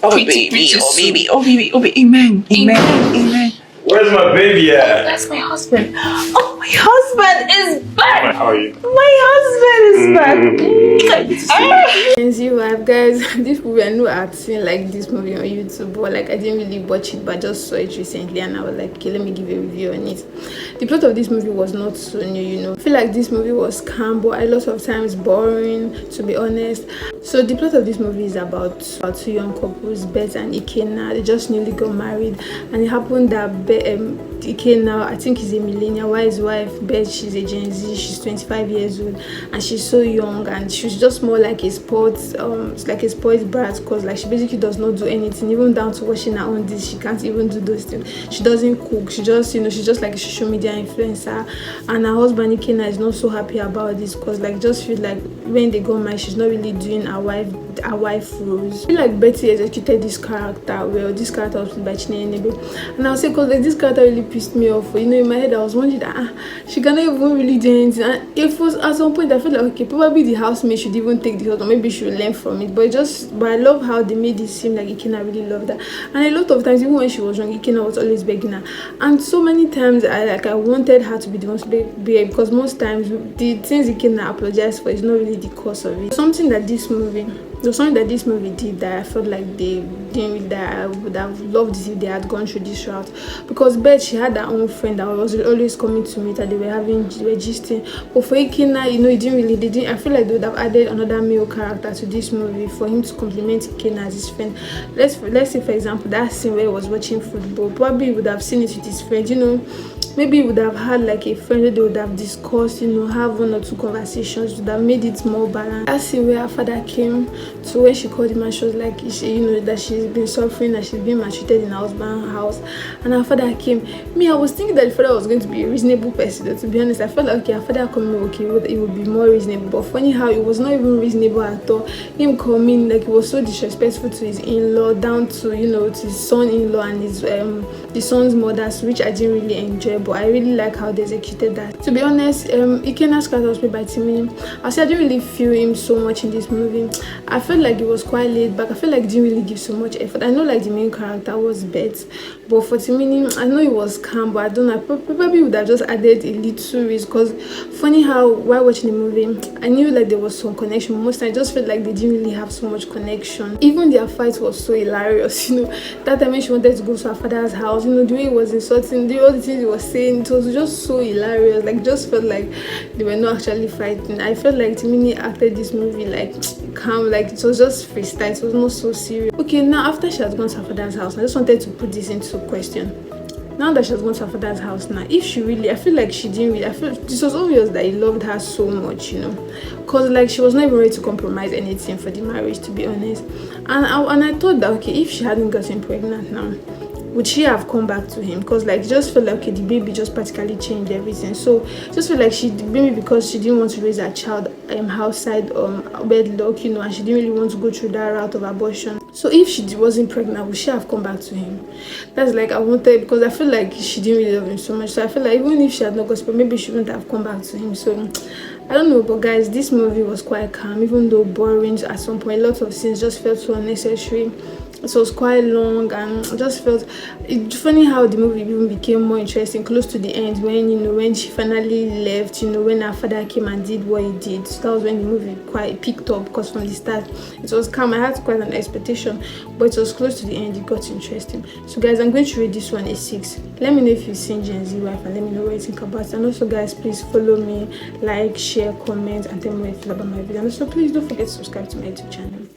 Oh baby, oh baby, oh baby, oh baby, amen, amen, amen. Where's my baby at? Oh, that's my husband. Oh, my husband is back. How are you? My husband is back. Genz vibe, guys. This movie, I know I've seen like this movie on YouTube, but like I didn't really watch it, but I just saw it recently and I was like, okay, let me give a review on it. The plot of this movie was not so new, you know. I feel like this movie was calm, but a lot of times boring, to be honest. So the plot of this movie is about two young couples, Beth and Ikenna. They just newly got married, and it happened that Ikenna, I think, is a millennial, while his wife Beth, she's a Gen Z, she's 25 years old, and she's so young, and she's just more like a sports brat, because like she basically does not do anything, even down to washing her own dish. She can't even do those things. She doesn't cook. She just, you know, she's just like a social media influencer. And her husband Ikenna is not so happy about this, because like just feel like when they got married, she's not really doing her wife roles. I feel like Betty executed this character well. This character was played by Chineye, and I'll say because like this character really pissed me off. You know, in my head I was wondering that she cannot even really do anything. And it was at some point I felt like, okay, probably the housemaid should even take the husband, maybe she should learn from it. But I love how they made it seem like Ikenna really loved her. And a lot of times, even when she was young, Ikenna was always begging her. And so many times I wanted her to be the one to beg, because most times the things Ikenna apologized for is not really the cause of it. Something that this movie did that I felt like they didn't, that I would have loved if they had gone through this route. Because Beth, she had her own friend that was always coming to meet her. They were gisting. But for Ikenna, you know, I feel like they would have added another male character to this movie for him to complement Ikenna as his friend. Let's say, for example, that scene where he was watching football, probably would have seen it with his friend, you know. Maybe he would have had like a friend that they would have discussed, you know, have one or two conversations, would have made it more balanced. That scene where her father came to when she called him and she was like, you know, that she's been suffering, that she's been maltreated in her husband's house, and her father came. Me, I was thinking that the father was going to be a reasonable person, though, to be honest. I felt like, okay, her father coming, okay, it would be more reasonable. But funny how it was not even reasonable at all. Him coming, like, it was so disrespectful to his in-law, down to, you know, to his son-in-law and his the son's mothers, which I didn't really enjoy. But I really like how they executed that. To be honest, Ikenna's character was played by Timini. I didn't really feel him so much in this movie. I felt like it was quite laid back. I feel like it didn't really give so much effort. I know like the main character was Beth, but for Timini, I know it was calm, but I don't know, I probably would have just added a little risk. Because funny how while watching the movie, I knew like there was some connection. Most times I just felt like they didn't really have so much connection. Even their fight was so hilarious, you know. That time when she wanted to go to her father's house, you know, the way he was insulting, all the things he was saying, it was just so hilarious. Like, just felt like they were not actually fighting. I felt like Timini acted this movie like calm, like it was just freestyle. It was not so serious. Okay, now after she has gone to her father's house, I just wanted to put this into question. Now that she has gone to her father's house, now if she really, I feel like she didn't really, I feel this was obvious that he loved her so much, you know, because like she was not even ready to compromise anything for the marriage, to be honest. And I thought that, okay, if she hadn't gotten pregnant now, would she have come back to him? Because like just felt like, okay, the baby just practically changed everything. So just feel like maybe because she didn't want to raise her child outside wedlock, you know, and she didn't really want to go through that route of abortion. So if she wasn't pregnant, would she have come back to him? That's like I wanted, because I feel like she didn't really love him so much. So I feel like even if she had not gotten, maybe she wouldn't have come back to him. So I don't know, but guys, this movie was quite calm, even though boring at some point. A lot of scenes just felt so unnecessary. It was quite long, and I just felt it's funny how the movie even became more interesting close to the end, when, you know, when she finally left, you know, when her father came and did what he did. So that was when the movie quite picked up, because from the start it was calm. I had quite an expectation, but it was close to the end, it got interesting. So guys, I'm going to rate this one a 6. Let me know if you've seen Genz wife, and let me know what you think about it. And also guys, please follow me, like, share, comment, and tell me what you feel about my video. And also please don't forget to subscribe to my YouTube channel.